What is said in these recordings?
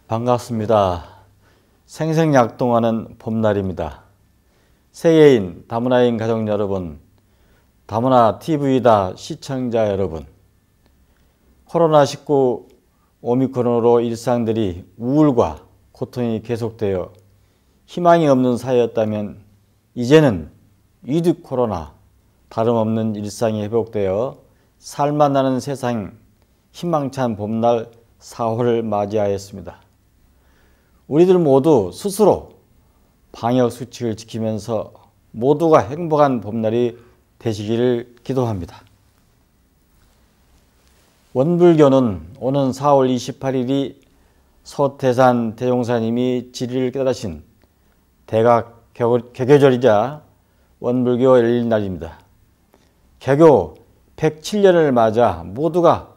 반갑습니다. 생생약동하는 봄날입니다. 새해인 다문화인 가족 여러분, 다문화TV다 시청자 여러분, 코로나19 오미크론으로 일상들이 우울과 고통이 계속되어 희망이 없는 사회였다면 이제는 위드 코로나 다름없는 일상이 회복되어 살맛 나는 세상 희망찬 봄날 4월을 맞이하였습니다. 우리들 모두 스스로 방역수칙을 지키면서 모두가 행복한 봄날이 되시기를 기도합니다. 원불교는 오는 4월 28일이 서태산 대종사님이 지리를 깨달으신 대각 개교절이자 원불교 열릴 날입니다. 개교 107년을 맞아 모두가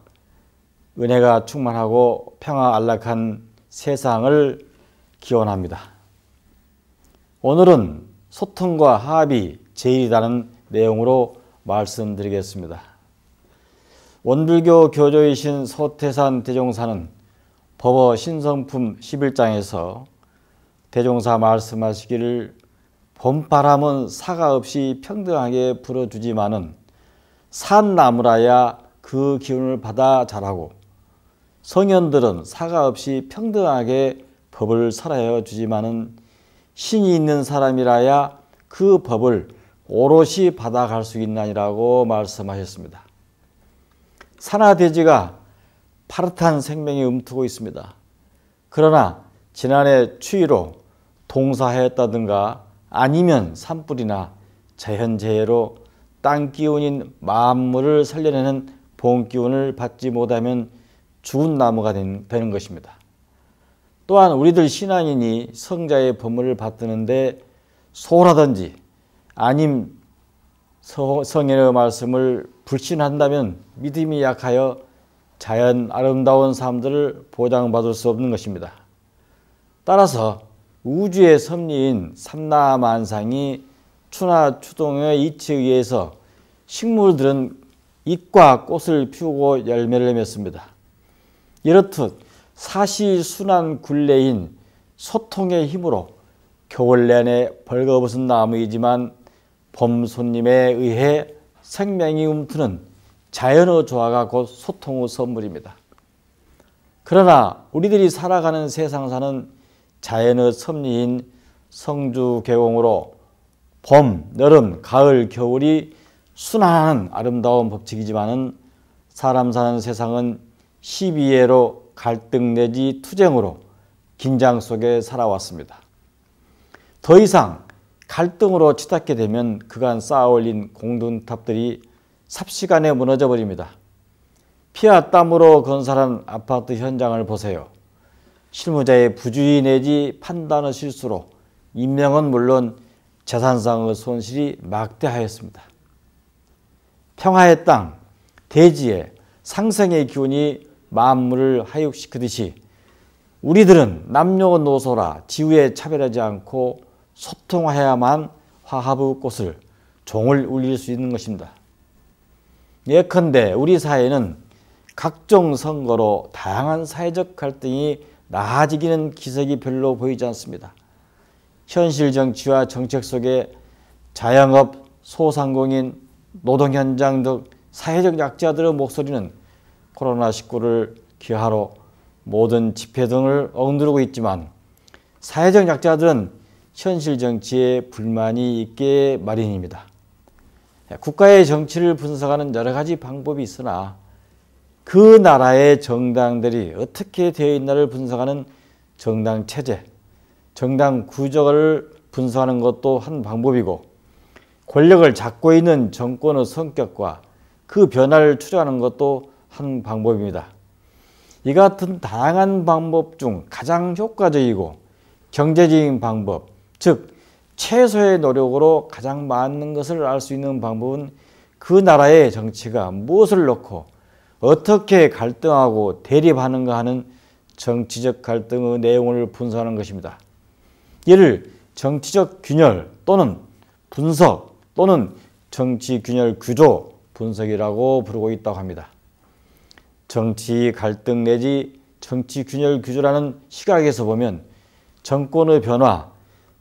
은혜가 충만하고 평화 안락한 세상을 기원합니다. 오늘은 소통과 합이 제일이라는 내용으로 말씀드리겠습니다. 원불교 교조이신 서태산 대종사는 법어 신성품 11장에서 대종사 말씀하시기를 봄바람은 사가 없이 평등하게 불어주지만은 산나무라야 그 기운을 받아 자라고 성현들은 사가 없이 평등하게 법을 설하여 주지만은 신이 있는 사람이라야 그 법을 오롯이 받아갈 수 있나니라고 말씀하셨습니다. 산하대지가 파릇한 생명이 움트고 있습니다. 그러나 지난해 추위로 동사하였다든가 아니면 산불이나 자연재해로 땅기운인 만물을 살려내는 봄기운을 받지 못하면 죽은 나무가 되는 것입니다. 또한 우리들 신앙인이 성자의 법문을 받드는데 소홀하든지 아님 성인의 말씀을 불신한다면 믿음이 약하여 자연 아름다운 삶들을 보장받을 수 없는 것입니다. 따라서 우주의 섭리인 삼라만상이 추나 추동의 이치에 의해서 식물들은 잎과 꽃을 피우고 열매를 맺습니다. 이렇듯 사시순한 굴레인 소통의 힘으로 겨울 내내 벌거벗은 나무이지만 봄 손님에 의해 생명이 움트는 자연의 조화가 곧 소통의 선물입니다. 그러나 우리들이 살아가는 세상사는 자연의 섭리인 성주계공으로 봄, 여름, 가을, 겨울이 순환하는 아름다운 법칙이지만은 사람 사는 세상은 시비애로 갈등 내지 투쟁으로 긴장 속에 살아왔습니다. 더 이상 갈등으로 치닫게 되면 그간 쌓아올린 공든탑들이 삽시간에 무너져 버립니다. 피와 땀으로 건설한 아파트 현장을 보세요. 실무자의 부주의 내지 판단의 실수로 인명은 물론 재산상의 손실이 막대하였습니다. 평화의 땅, 대지에 상생의 기운이 만물을 하육시키듯이 우리들은 남녀노소라 지위에 차별하지 않고 소통해야만 화합의 꽃을 종을 울릴 수 있는 것입니다. 예컨대 우리 사회는 각종 선거로 다양한 사회적 갈등이 나아지기는 기색이 별로 보이지 않습니다. 현실 정치와 정책 속에 자영업, 소상공인, 노동 현장 등 사회적 약자들의 목소리는 코로나19를 기하로 모든 집회 등을 억누르고 있지만 사회적 약자들은 현실 정치에 불만이 있게 마련입니다. 국가의 정치를 분석하는 여러 가지 방법이 있으나 그 나라의 정당들이 어떻게 되어 있나를 분석하는 정당 체제, 정당 구조를 분석하는 것도 한 방법이고 권력을 잡고 있는 정권의 성격과 그 변화를 추려하는 것도 한 방법입니다. 이 같은 다양한 방법 중 가장 효과적이고 경제적인 방법, 즉 최소의 노력으로 가장 맞는 것을 알 수 있는 방법은 그 나라의 정치가 무엇을 놓고 어떻게 갈등하고 대립하는가 하는 정치적 갈등의 내용을 분석하는 것입니다. 이를 정치적 균열 또는 분석 또는 정치 균열 구조 분석이라고 부르고 있다고 합니다. 정치 갈등 내지 정치 균열 규조라는 시각에서 보면 정권의 변화,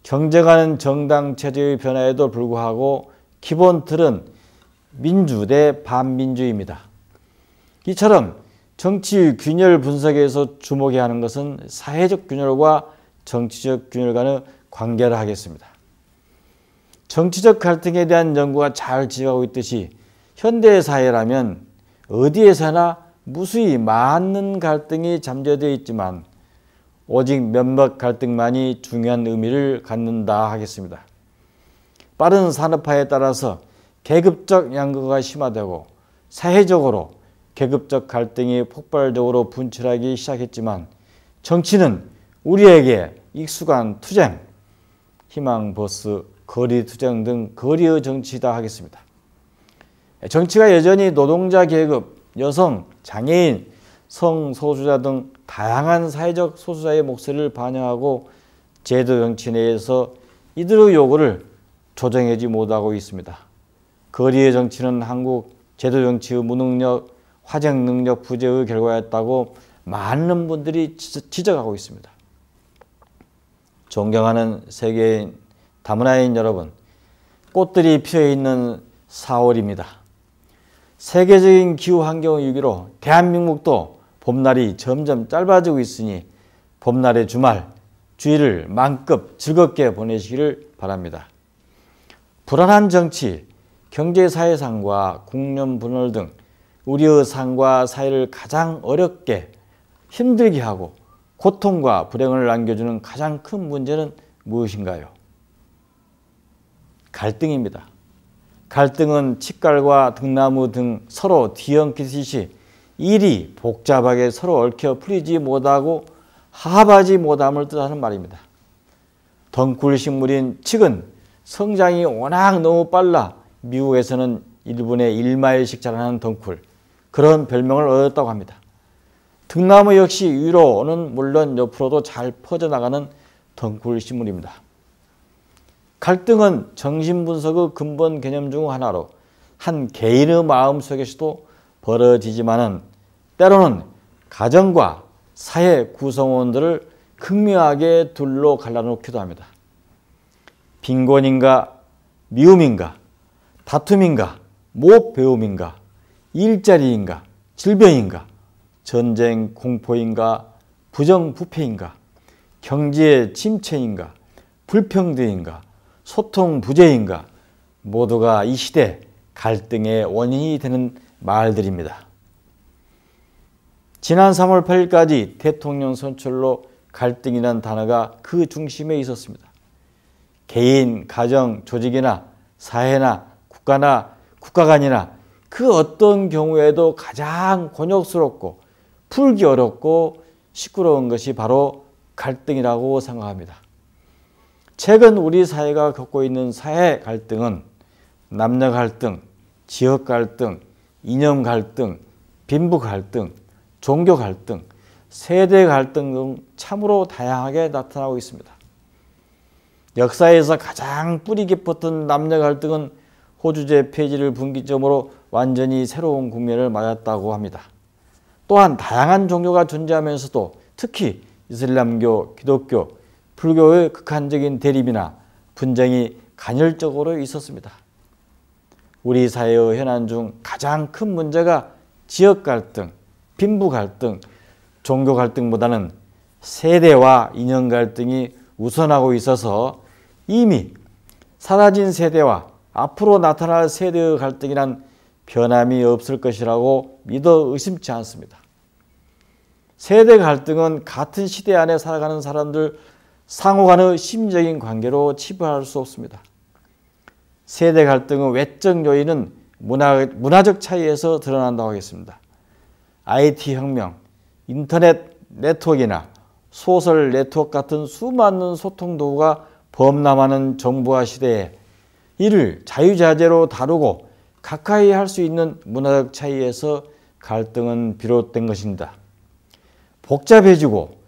경쟁하는 정당 체제의 변화에도 불구하고 기본 틀은 민주 대 반민주입니다. 이처럼 정치 균열 분석에서 주목해야 하는 것은 사회적 균열과 정치적 균열 간의 관계를 하겠습니다. 정치적 갈등에 대한 연구가 잘 지어가고 있듯이 현대사회라면 어디에서나 무수히 많은 갈등이 잠재되어 있지만 오직 몇몇 갈등만이 중요한 의미를 갖는다 하겠습니다. 빠른 산업화에 따라서 계급적 양극화가 심화되고 사회적으로 계급적 갈등이 폭발적으로 분출하기 시작했지만 정치는 우리에게 익숙한 투쟁, 희망 버스, 거리 투쟁 등 거리의 정치이다 하겠습니다. 정치가 여전히 노동자 계급, 여성, 장애인, 성소수자 등 다양한 사회적 소수자의 목소리를 반영하고 제도 정치 내에서 이들의 요구를 조정하지 못하고 있습니다. 거리의 정치는 한국 제도 정치의 무능력, 화정 능력 부재의 결과였다고 많은 분들이 지적하고 있습니다. 존경하는 세계인 다문화인 여러분, 꽃들이 피어있는 4월입니다. 세계적인 기후환경 위기로 대한민국도 봄날이 점점 짧아지고 있으니 봄날의 주일을 만급 즐겁게 보내시기를 바랍니다. 불안한 정치, 경제사회상과 국론 분열 등 우리의 삶과 사회를 가장 어렵게 힘들게 하고 고통과 불행을 남겨주는 가장 큰 문제는 무엇인가요? 갈등입니다. 갈등은 치갈과 등나무 등 서로 뒤엉키듯이 일이 복잡하게 서로 얽혀 풀리지 못하고 화합하지 못함을 뜻하는 말입니다. 덩굴 식물인 칡은 성장이 워낙 너무 빨라 미국에서는 1분에 1마일씩 자라는 덩굴, 그런 별명을 얻었다고 합니다. 등나무 역시 위로는 물론 옆으로도 잘 퍼져나가는 덩굴 식물입니다. 갈등은 정신분석의 근본 개념 중 하나로 한 개인의 마음속에서도 벌어지지만은 때로는 가정과 사회 구성원들을 극명하게 둘로 갈라놓기도 합니다. 빈곤인가, 미움인가, 다툼인가, 못 배움인가, 일자리인가, 질병인가, 전쟁 공포인가, 부정부패인가, 경제 침체인가, 불평등인가, 소통 부재인가, 모두가 이 시대 갈등의 원인이 되는 말들입니다. 지난 3월 8일까지 대통령 선출로 갈등이라는 단어가 그 중심에 있었습니다. 개인, 가정, 조직이나 사회나 국가나 국가 간이나 그 어떤 경우에도 가장 곤욕스럽고 풀기 어렵고 시끄러운 것이 바로 갈등이라고 생각합니다. 최근 우리 사회가 겪고 있는 사회 갈등은 남녀 갈등, 지역 갈등, 이념 갈등, 빈부 갈등, 종교 갈등, 세대 갈등 등 참으로 다양하게 나타나고 있습니다. 역사에서 가장 뿌리 깊었던 남녀 갈등은 호주제 폐지를 분기점으로 완전히 새로운 국면을 맞았다고 합니다. 또한 다양한 종교가 존재하면서도 특히 이슬람교, 기독교, 불교의 극한적인 대립이나 분쟁이 간헐적으로 있었습니다. 우리 사회의 현안 중 가장 큰 문제가 지역 갈등, 빈부 갈등, 종교 갈등보다는 세대와 이념 갈등이 우선하고 있어서 이미 사라진 세대와 앞으로 나타날 세대의 갈등이란 변함이 없을 것이라고 믿어 의심치 않습니다. 세대 갈등은 같은 시대 안에 살아가는 사람들 상호 간의 심리적인 관계로 치부할 수 없습니다. 세대 갈등의 외적 요인은 문화적 차이에서 드러난다고 하겠습니다. IT 혁명, 인터넷 네트워크나 소셜 네트워크 같은 수많은 소통 도구가 범람하는 정보화 시대에 이를 자유자재로 다루고 가까이 할 수 있는 문화적 차이에서 갈등은 비롯된 것입니다. 복잡해지고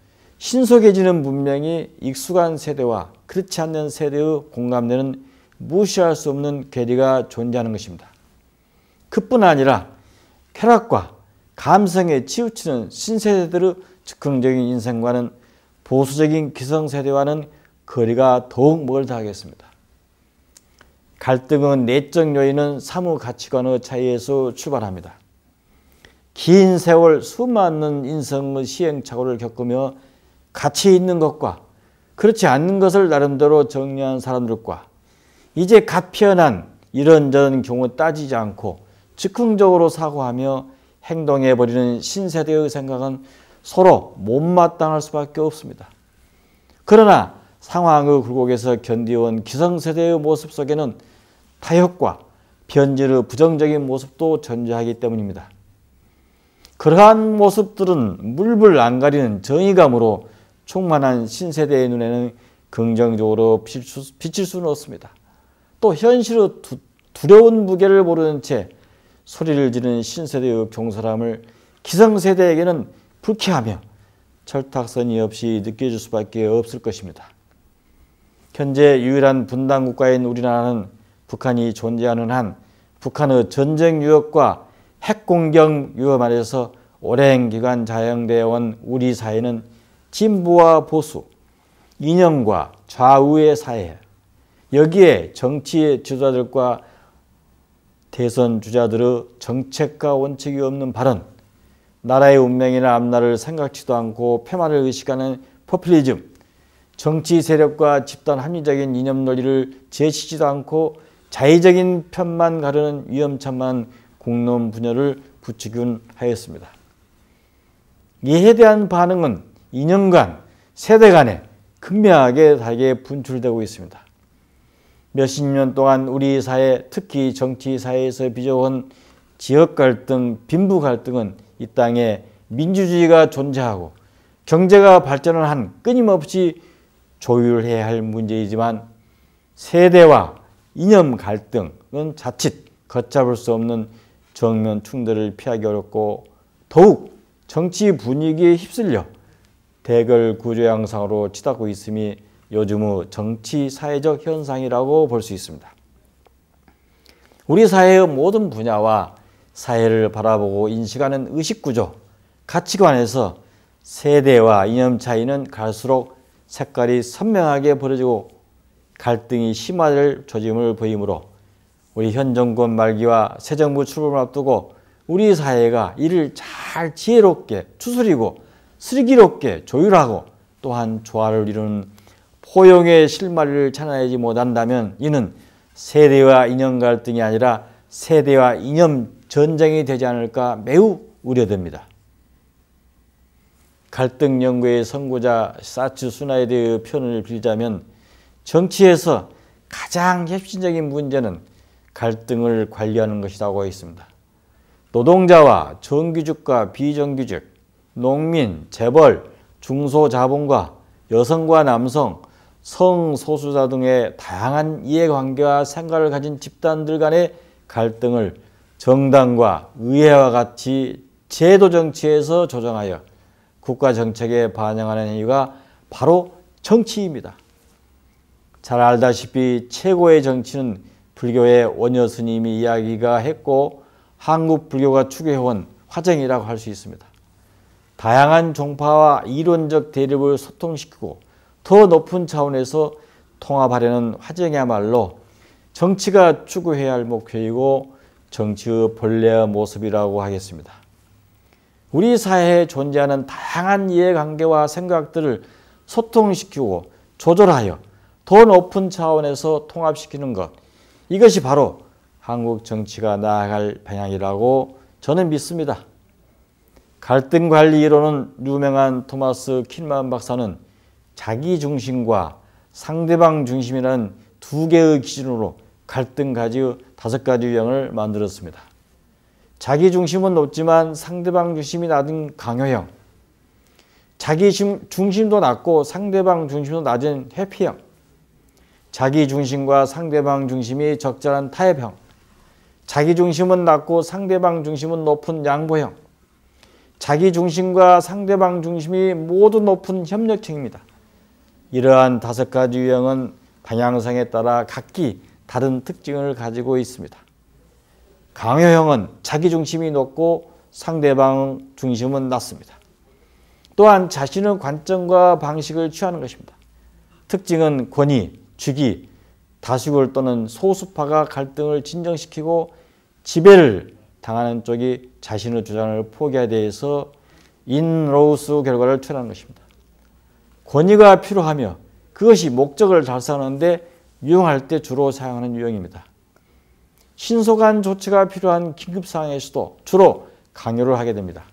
신속해지는 문명이 익숙한 세대와 그렇지 않는 세대의 공감대는 무시할 수 없는 괴리가 존재하는 것입니다. 그뿐 아니라 쾌락과 감성에 치우치는 신세대들의 즉흥적인 인생과는 보수적인 기성세대와는 거리가 더욱 멀다 하겠습니다. 갈등은 내적 요인은 사무 가치관의 차이에서 출발합니다. 긴 세월 수많은 인생의 시행착오를 겪으며 가치 있는 것과 그렇지 않는 것을 나름대로 정리한 사람들과 이제 갓 피어난 이런저런 경우 따지지 않고 즉흥적으로 사고하며 행동해버리는 신세대의 생각은 서로 못마땅할 수밖에 없습니다. 그러나 상황의 굴곡에서 견디온 기성세대의 모습 속에는 타협과 변질의 부정적인 모습도 존재하기 때문입니다. 그러한 모습들은 물불 안 가리는 정의감으로 충만한 신세대의 눈에는 긍정적으로 비칠 수는 없습니다. 또 현실의 두려운 무게를 모르는 채 소리를 지르는 신세대의 경솔함을 기성세대에게는 불쾌하며 철딱서니 없이 느껴질 수밖에 없을 것입니다. 현재 유일한 분단국가인 우리나라는 북한이 존재하는 한 북한의 전쟁 위협과 핵공격 위험 아래서 오랜 기간 자영되어 온 우리 사회는 진보와 보수, 이념과 좌우의 사회예요. 여기에 정치의 지도자들과 대선 주자들의 정책과 원칙이 없는 발언, 나라의 운명이나 앞날을 생각지도 않고 폐만을 의식하는 포퓰리즘, 정치 세력과 집단 합리적인 이념 논리를 제치지도 않고 자의적인 편만 가르는 위험천만한 공론 분열을 부추긴 하였습니다. 이에 대한 반응은 이념 간, 세대 간에 극명하게 다르게 분출되고 있습니다. 몇십 년 동안 우리 사회, 특히 정치 사회에서 빚어온 지역 갈등, 빈부 갈등은 이 땅에 민주주의가 존재하고 경제가 발전을 한 끊임없이 조율해야 할 문제이지만 세대와 이념 갈등은 자칫 걷잡을 수 없는 정면 충돌을 피하기 어렵고 더욱 정치 분위기에 휩쓸려 대결 구조 양상으로 치닫고 있음이 요즘의 정치 사회적 현상이라고 볼 수 있습니다. 우리 사회의 모든 분야와 사회를 바라보고 인식하는 의식구조, 가치관에서 세대와 이념 차이는 갈수록 색깔이 선명하게 벌어지고 갈등이 심화될 조짐을 보이므로 우리 현 정권 말기와 새 정부 출범을 앞두고 우리 사회가 이를 잘 지혜롭게 추스리고 슬기롭게 조율하고 또한 조화를 이루는 포용의 실마리를 찾아내지 못한다면 이는 세대와 이념 갈등이 아니라 세대와 이념 전쟁이 되지 않을까 매우 우려됩니다. 갈등 연구의 선구자 사츠 수나이드의 표현을 빌자면 정치에서 가장 핵심적인 문제는 갈등을 관리하는 것이라고 했습니다. 노동자와 정규직과 비정규직, 농민, 재벌, 중소자본과 여성과 남성, 성소수자 등의 다양한 이해관계와 생각을 가진 집단들 간의 갈등을 정당과 의회와 같이 제도정치에서 조정하여 국가정책에 반영하는 행위가 바로 정치입니다. 잘 알다시피 최고의 정치는 불교의 원효 스님이 이야기가 했고 한국 불교가 추구해온 화정이라고 할 수 있습니다. 다양한 종파와 이론적 대립을 소통시키고 더 높은 차원에서 통합하려는 화정이야말로 정치가 추구해야 할 목표이고 정치의 본래의 모습이라고 하겠습니다. 우리 사회에 존재하는 다양한 이해관계와 생각들을 소통시키고 조절하여 더 높은 차원에서 통합시키는 것, 이것이 바로 한국 정치가 나아갈 방향이라고 저는 믿습니다. 갈등관리 이론은 유명한 토마스 킨만 박사는 자기중심과 상대방 중심이라는 두 개의 기준으로 갈등 가지의 5가지 유형을 만들었습니다. 자기중심은 높지만 상대방 중심이 낮은 강요형, 자기중심도 낮고 상대방 중심도 낮은 회피형, 자기중심과 상대방 중심이 적절한 타협형, 자기중심은 낮고 상대방 중심은 높은 양보형, 자기중심과 상대방 중심이 모두 높은 협력형입니다. 이러한 5가지 유형은 방향성에 따라 각기 다른 특징을 가지고 있습니다. 강요형은 자기중심이 높고 상대방 중심은 낮습니다. 또한 자신의 관점과 방식을 취하는 것입니다. 특징은 권위, 주기, 다수결 또는 소수파가 갈등을 진정시키고 지배를 당하는 쪽이 자신의 주장을 포기하게 해서 인로우스 결과를 초래하는 것입니다. 권위가 필요하며 그것이 목적을 달성하는데 유용할 때 주로 사용하는 유형입니다. 신속한 조치가 필요한 긴급 상황에서도 주로 강요를 하게 됩니다.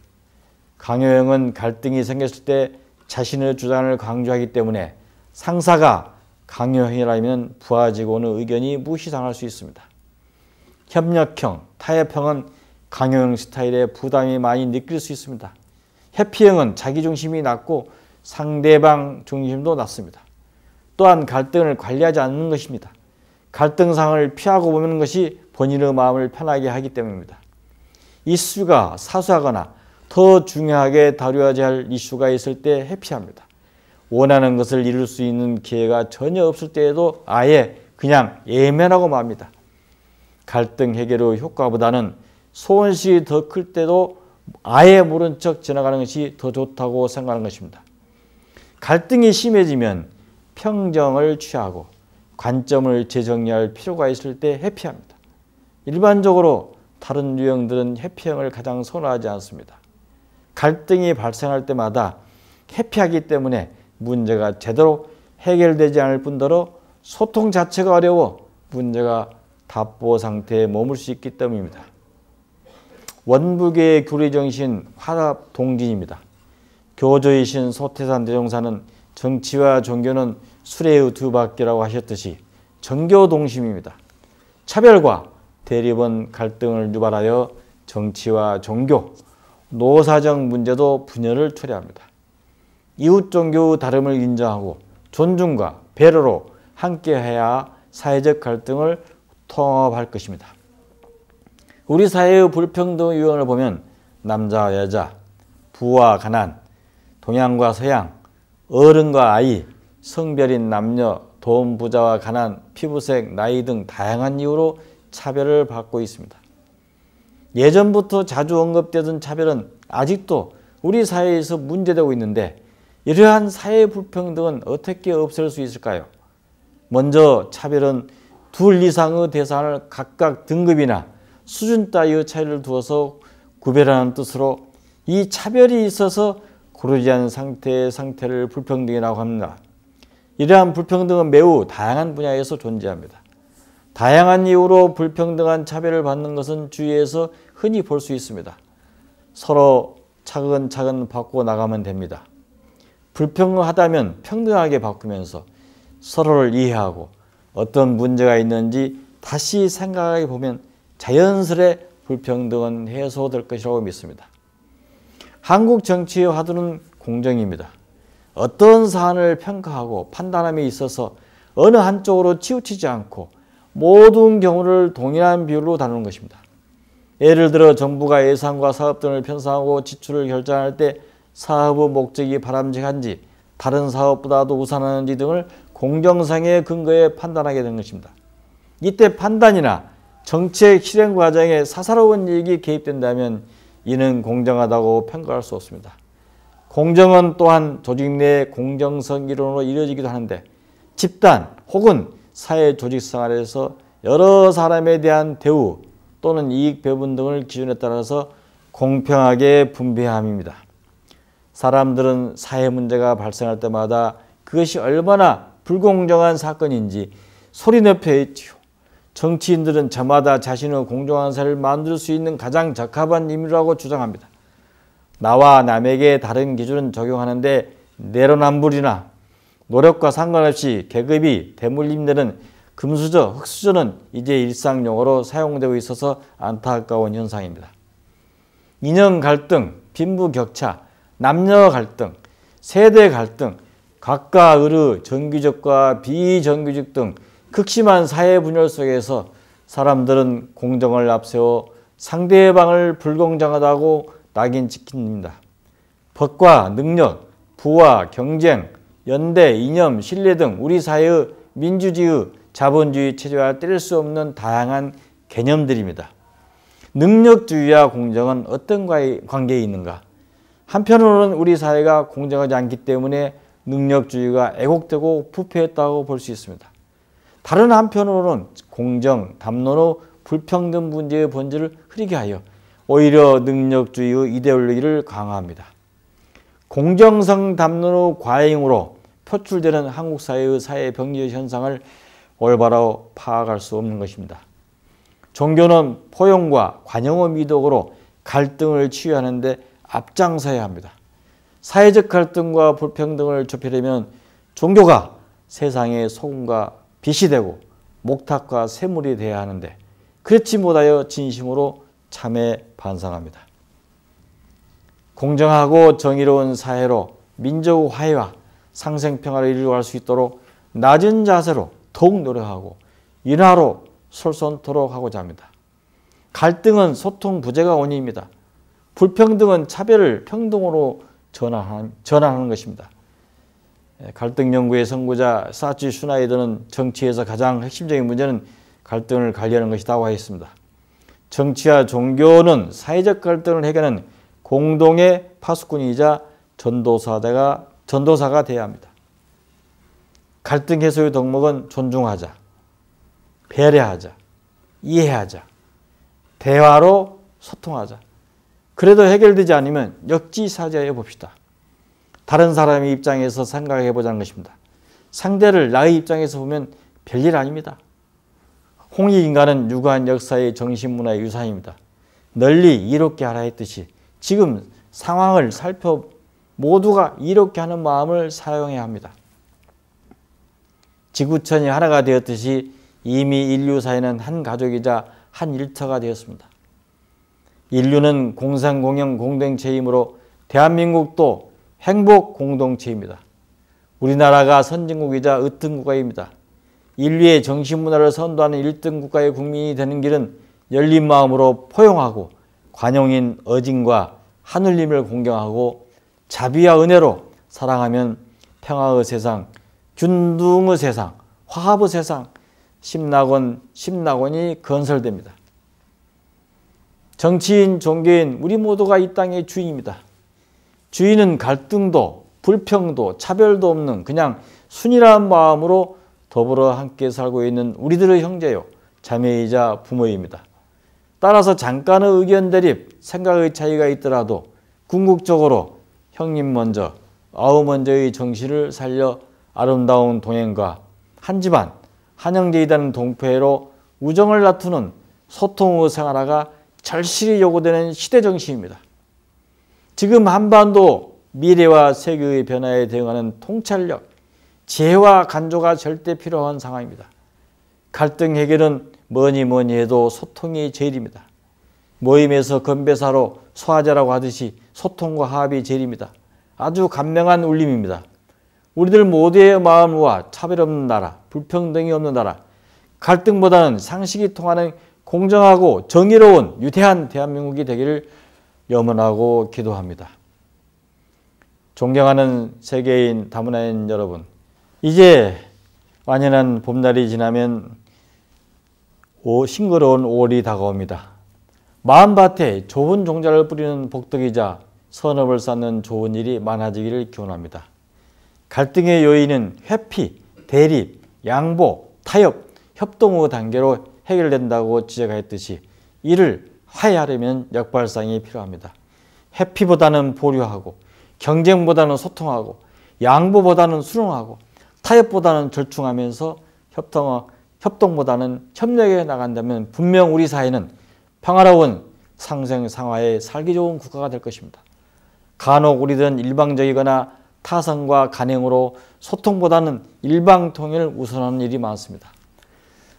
강요형은 갈등이 생겼을 때 자신의 주장을 강조하기 때문에 상사가 강요형이라면 부하 직원의 의견이 무시당할 수 있습니다. 협력형, 타협형은 강요형 스타일에 부담이 많이 느낄 수 있습니다. 회피형은 자기중심이 낮고 상대방 중심도 낮습니다. 또한 갈등을 관리하지 않는 것입니다. 갈등 상황을 피하고 보는 것이 본인의 마음을 편하게 하기 때문입니다. 이슈가 사소하거나 더 중요하게 다루어야 할 이슈가 있을 때 회피합니다. 원하는 것을 이룰 수 있는 기회가 전혀 없을 때에도 아예 그냥 예면하고 맙니다. 갈등 해결의 효과보다는 소원실이 더 클 때도 아예 모른 척 지나가는 것이 더 좋다고 생각하는 것입니다. 갈등이 심해지면 평정을 취하고 관점을 재정리할 필요가 있을 때 회피합니다. 일반적으로 다른 유형들은 회피형을 가장 선호하지 않습니다. 갈등이 발생할 때마다 회피하기 때문에 문제가 제대로 해결되지 않을 뿐더러 소통 자체가 어려워 문제가 답보 상태에 머물 수 있기 때문입니다. 원불교의 교리정신 화합동진입니다. 교조이신 소태산 대종사는 정치와 종교는 수레의 두 바퀴라고 하셨듯이 정교동심입니다. 차별과 대립은 갈등을 유발하여 정치와 종교, 노사정 문제도 분열을 초래합니다. 이웃 종교의 다름을 인정하고 존중과 배려로 함께해야 사회적 갈등을 통합할 것입니다. 우리 사회의 불평등 유형을 보면 남자와 여자, 부와 가난, 동양과 서양, 어른과 아이, 성별인 남녀, 돈 부자와 가난, 피부색, 나이 등 다양한 이유로 차별을 받고 있습니다. 예전부터 자주 언급되던 차별은 아직도 우리 사회에서 문제되고 있는데 이러한 사회 불평등은 어떻게 없앨 수 있을까요? 먼저 차별은 둘 이상의 대상을 각각 등급이나 수준 따위의 차이를 두어서 구별하는 뜻으로 이 차별이 있어서 고르지 않은 상태의 상태를 불평등이라고 합니다. 이러한 불평등은 매우 다양한 분야에서 존재합니다. 다양한 이유로 불평등한 차별을 받는 것은 주위에서 흔히 볼 수 있습니다. 서로 차근차근 바꿔 나가면 됩니다. 불평등하다면 평등하게 바꾸면서 서로를 이해하고 어떤 문제가 있는지 다시 생각해 보면 자연스레 불평등은 해소될 것이라고 믿습니다. 한국 정치의 화두는 공정입니다. 어떤 사안을 평가하고 판단함에 있어서 어느 한쪽으로 치우치지 않고 모든 경우를 동일한 비율로 다루는 것입니다. 예를 들어 정부가 예산과 사업 등을 편성하고 지출을 결정할 때 사업의 목적이 바람직한지 다른 사업보다도 우선하는지 등을 공정성의 근거에 판단하게 되는 것입니다. 이때 판단이나 정책 실행 과정에 사사로운 이익이 개입된다면 이는 공정하다고 평가할 수 없습니다. 공정은 또한 조직 내 공정성 이론으로 이루어지기도 하는데 집단 혹은 사회 조직 생활에서 여러 사람에 대한 대우 또는 이익 배분 등을 기준에 따라서 공평하게 분배함입니다. 사람들은 사회 문제가 발생할 때마다 그것이 얼마나 불공정한 사건인지 소리 높여 있지요. 정치인들은 저마다 자신의 공정한 사회를 만들 수 있는 가장 적합한 인물이라고 주장합니다. 나와 남에게 다른 기준을 적용하는데 내로남불이나 노력과 상관없이 계급이 대물림되는 금수저, 흙수저는 이제 일상용어로 사용되고 있어서 안타까운 현상입니다. 이념 갈등, 빈부격차, 남녀 갈등, 세대 갈등, 각과 의르, 정규직과 비정규직 등 극심한 사회 분열 속에서 사람들은 공정을 앞세워 상대방을 불공정하다고 낙인 찍힙니다. 법과 능력, 부와 경쟁, 연대, 이념, 신뢰 등 우리 사회의 민주주의, 자본주의 체제와 뗄 수 없는 다양한 개념들입니다. 능력주의와 공정은 어떤 관계에 있는가? 한편으로는 우리 사회가 공정하지 않기 때문에 능력주의가 애곡되고 부패했다고 볼 수 있습니다. 다른 한편으로는 공정, 담론 후 불평등 문제의 본질을 흐리게 하여 오히려 능력주의의 이데올로기를 강화합니다. 공정성 담론 후 과잉으로 표출되는 한국 사회의 사회 병리 현상을 올바로 파악할 수 없는 것입니다. 종교는 포용과 관용의 미덕으로 갈등을 치유하는 데 앞장서야 합니다. 사회적 갈등과 불평등을 좁히려면 종교가 세상의 소금과 빛이 되고 목탁과 샘물이 되어야 하는데 그렇지 못하여 진심으로 참에 반성합니다. 공정하고 정의로운 사회로 민족 화해와 상생평화를 이루어갈 수 있도록 낮은 자세로 더욱 노력하고 인하로 솔선토록 하고자 합니다. 갈등은 소통 부재가 원인입니다. 불평등은 차별을 평등으로 전환하는 것입니다. 갈등 연구의 선구자 사치 슈나이더는 정치에서 가장 핵심적인 문제는 갈등을 관리하는 것이라고 하였습니다. 정치와 종교는 사회적 갈등을 해결하는 공동의 파수꾼이자 전도사가 되어야 합니다. 갈등 해소의 덕목은 존중하자, 배려하자, 이해하자, 대화로 소통하자. 그래도 해결되지 않으면 역지사지하여 봅시다. 다른 사람의 입장에서 생각해 보자는 것입니다. 상대를 나의 입장에서 보면 별일 아닙니다. 홍익인간은 유구한 역사의 정신문화의 유산입니다. 널리 이롭게 하라 했듯이 지금 상황을 살펴 모두가 이롭게 하는 마음을 사용해야 합니다. 지구촌이 하나가 되었듯이 이미 인류 사회는 한 가족이자 한 일터가 되었습니다. 인류는 공상공영 공동체이므로 대한민국도 행복 공동체입니다. 우리나라가 선진국이자 으뜸국가입니다. 인류의 정신문화를 선도하는 1등 국가의 국민이 되는 길은 열린 마음으로 포용하고 관용인 어진과 하늘님을 공경하고 자비와 은혜로 사랑하면 평화의 세상, 균등의 세상, 화합의 세상, 심낙원이 건설됩니다. 정치인, 종교인 우리 모두가 이 땅의 주인입니다. 주인은 갈등도 불평도 차별도 없는 그냥 순이한 마음으로 더불어 함께 살고 있는 우리들의 형제요 자매이자 부모입니다. 따라서 잠깐의 의견 대립, 생각의 차이가 있더라도 궁극적으로 형님 먼저, 아우 먼저의 정신을 살려 아름다운 동행과 한 집안, 한 형제이다는 동포애로 우정을 다투는 소통의 생활화가 절실히 요구되는 시대정신입니다. 지금 한반도 미래와 세계의 변화에 대응하는 통찰력, 지혜와 간조가 절대 필요한 상황입니다. 갈등 해결은 뭐니 해도 소통이 제일입니다. 모임에서 건배사로 소화제라고 하듯이 소통과 화합이 제일입니다. 아주 간명한 울림입니다. 우리들 모두의 마음과 차별 없는 나라, 불평등이 없는 나라, 갈등보다는 상식이 통하는 공정하고 정의로운 위대한 대한민국이 되기를 염원하고 기도합니다. 존경하는 세계인 다문화인 여러분, 이제 완연한 봄날이 지나면 싱그러운 5월이 다가옵니다. 마음밭에 좋은 종자를 뿌리는 복덕이자 선업을 쌓는 좋은 일이 많아지기를 기원합니다. 갈등의 요인은 회피, 대립, 양보, 타협, 협동의 단계로 해결된다고 지적하였듯이 이를 화해하려면 역발상이 필요합니다. 회피보다는 보류하고 경쟁보다는 소통하고 양보보다는 수용하고 타협보다는 절충하면서 협동보다는 협력해 나간다면 분명 우리 사회는 평화로운 상생상화에 살기 좋은 국가가 될 것입니다. 간혹 우리들은 일방적이거나 타성과 간행으로 소통보다는 일방통일을 우선하는 일이 많습니다.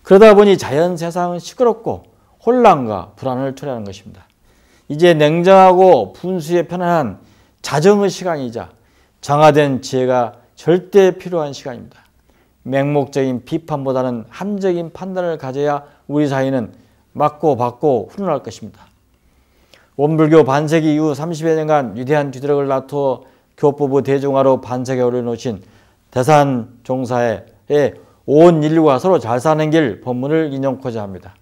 그러다 보니 자연 세상은 시끄럽고 혼란과 불안을 초래하는 것입니다. 이제 냉정하고 분수에 편안한 자정의 시간이자 정화된 지혜가 절대 필요한 시간입니다. 맹목적인 비판보다는 합리적인 판단을 가져야 우리 사회는 맞고 받고 훈훈할 것입니다. 원불교 반세기 이후 30여 년간 위대한 뒤덕을 다투어 교법의 대중화로 반세기에 올려놓으신 대산 종사의 온 인류가 서로 잘 사는 길 본문을 인용코자 합니다.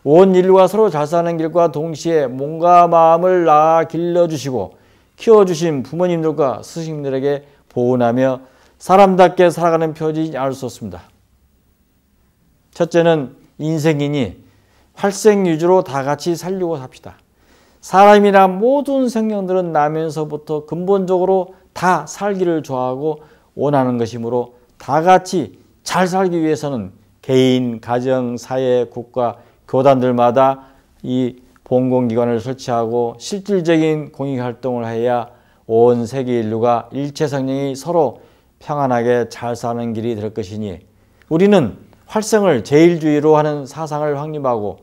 온 인류가 서로 잘 사는 길과 동시에 몸과 마음을 나아 길러주시고 키워주신 부모님들과 스승님들에게 보은하며 사람답게 살아가는 표현이 알 수 없습니다. 첫째는 인생이니 활생유주로 다 같이 살려고 합시다. 사람이나 모든 생명들은 나면서부터 근본적으로 다 살기를 좋아하고 원하는 것이므로 다 같이 잘 살기 위해서는 개인, 가정, 사회, 국가, 교단들마다 이 공공기관을 설치하고 실질적인 공익활동을 해야 온 세계 인류가 일체 생명이 서로 평안하게 잘 사는 길이 될 것이니 우리는 활성을 제일주의로 하는 사상을 확립하고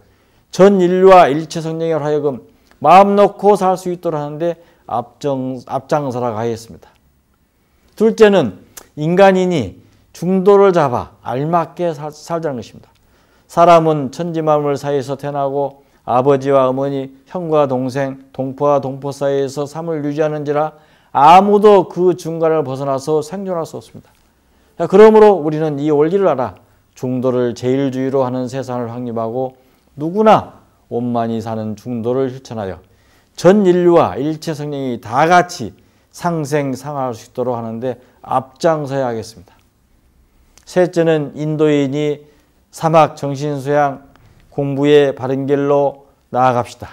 전 인류와 일체 생명에 하여금 마음 놓고 살 수 있도록 하는데 앞장서라고 하였습니다. 둘째는 인간이니 중도를 잡아 알맞게 살자는 것입니다. 사람은 천지만물 사이에서 태어나고 아버지와 어머니, 형과 동생, 동포와 동포 사이에서 삶을 유지하는지라 아무도 그 중간을 벗어나서 생존할 수 없습니다. 그러므로 우리는 이 원리를 알아 중도를 제일주의로 하는 세상을 확립하고 누구나 원만히 사는 중도를 실천하여 전 인류와 일체 생명이 다 같이 상생상할 수 있도록 하는데 앞장서야 하겠습니다. 셋째는 인도인이 사막 정신수양 공부의 바른 길로 나아갑시다.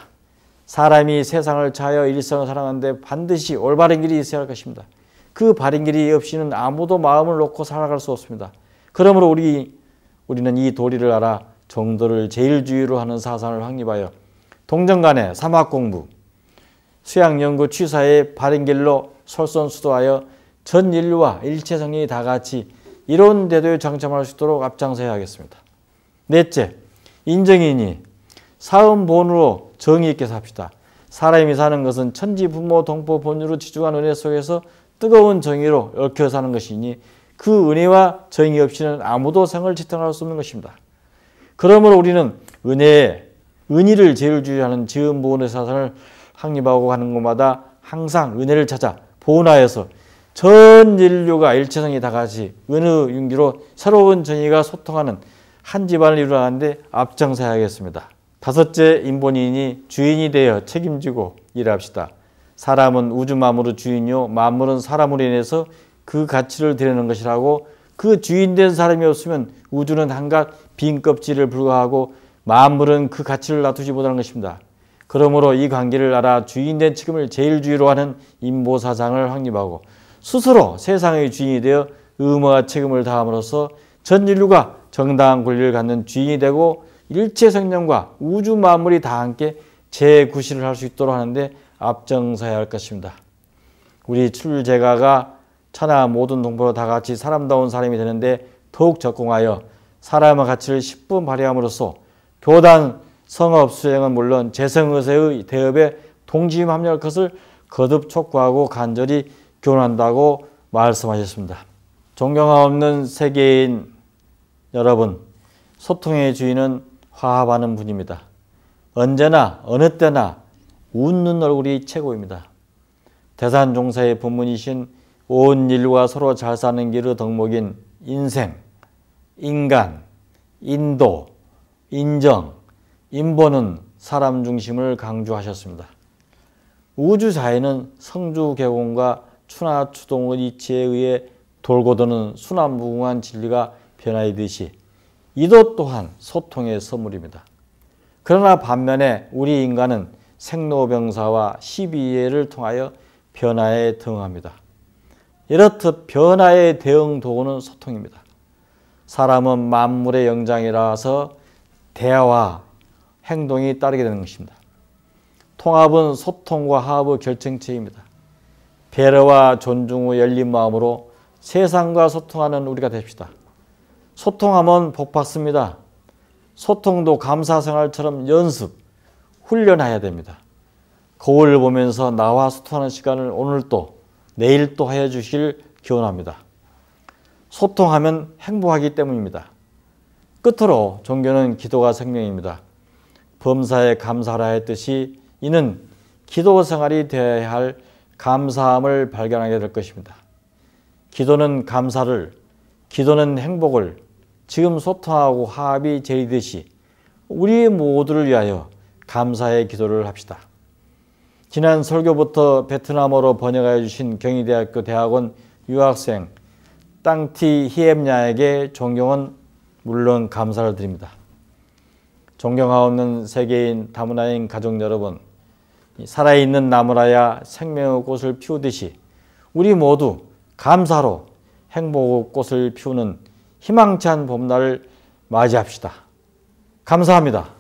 사람이 세상을 차여 일생을 살아가는데 반드시 올바른 길이 있어야 할 것입니다. 그 바른 길이 없이는 아무도 마음을 놓고 살아갈 수 없습니다. 그러므로 우리는 이 도리를 알아 정도를 제일주의로 하는 사상을 확립하여 동정간의 사막 공부, 수양 연구 취사의 바른 길로 솔선수도하여 전 인류와 일체 생명이 다 같이 이로운 대도에 장점할 수 있도록 앞장서야 하겠습니다. 넷째, 인정이니 사음본으로 정의 있게 삽시다. 사람이 사는 것은 천지 부모 동포 본유로 지중한 은혜 속에서 뜨거운 정의로 얽혀 사는 것이니 그 은혜와 정의 없이는 아무도 생을 지탱할 수 없는 것입니다. 그러므로 우리는 은의를 제일주의하는 지음보은의 사상을 확립하고 가는 곳마다 항상 은혜를 찾아 보은하여서 전 인류가 일체성이 다 같이 은의 윤기로 새로운 정의가 소통하는 한 집안을 이루어가는데 앞장서야 하겠습니다. 다섯째, 인본인이 주인이 되어 책임지고 일합시다. 사람은 우주 만물의 주인이요 만물은 사람으로 인해서 그 가치를 드리는 것이라고 그 주인된 사람이 없으면 우주는 한갓 빈 껍질을 불과하고 만물은 그 가치를 놔두지 못하는 것입니다. 그러므로 이 관계를 알아 주인된 책임을 제일주의로 하는 인보사상을 확립하고 스스로 세상의 주인이 되어 의무와 책임을 다함으로써 전 인류가 정당한 권리를 갖는 주인이 되고 일체 생명과 우주 만물이 다 함께 재구실을 할 수 있도록 하는데 앞장서야 할 것입니다. 우리 출제가가 천하 모든 동포로 다 같이 사람다운 사람이 되는데 더욱 적공하여 사람의 가치를 10분 발휘함으로써 교단 성업 수행은 물론 재성의세의 대업에 동지임 합력할 것을 거듭 촉구하고 간절히 교훈한다고 말씀하셨습니다. 존경하옵는 세계인 여러분, 소통의 주인은 화합하는 분입니다. 언제나 어느 때나 웃는 얼굴이 최고입니다. 대산종사의 본문이신 온 인류가 서로 잘 사는 길의 덕목인 인생, 인간, 인도, 인정, 인본은 사람 중심을 강조하셨습니다. 우주자연은 성주개공과 추나추동의 이치에 의해 돌고 도는 순환무궁한 진리가 변화이듯이 이도 또한 소통의 선물입니다. 그러나 반면에 우리 인간은 생로병사와 시비예를 통하여 변화에 대응합니다. 이렇듯 변화에 대응 도구는 소통입니다. 사람은 만물의 영장이라서 대화와 행동이 따르게 되는 것입니다. 통합은 소통과 화합의 결정체입니다. 배려와 존중의 열린 마음으로 세상과 소통하는 우리가 됩시다. 소통하면 복받습니다. 소통도 감사생활처럼 연습, 훈련해야 됩니다. 거울을 보면서 나와 소통하는 시간을 오늘 또 내일 또 하여 주시길 기원합니다. 소통하면 행복하기 때문입니다. 끝으로 종교는 기도가 생명입니다. 범사에 감사하라 했듯이 이는 기도 생활이 되어야 할 감사함을 발견하게 될 것입니다. 기도는 감사를, 기도는 행복을 지금 소통하고 화합이 제리듯이 우리 모두를 위하여 감사의 기도를 합시다. 지난 설교부터 베트남어로 번역하여 주신 경희대학교 대학원 유학생 땅티 히엠야에게 존경은 물론 감사를 드립니다. 존경하옵는 세계인 다문화인 가족 여러분, 살아있는 나무라야 생명의 꽃을 피우듯이 우리 모두 감사로 행복의 꽃을 피우는 희망찬 봄날을 맞이합시다. 감사합니다.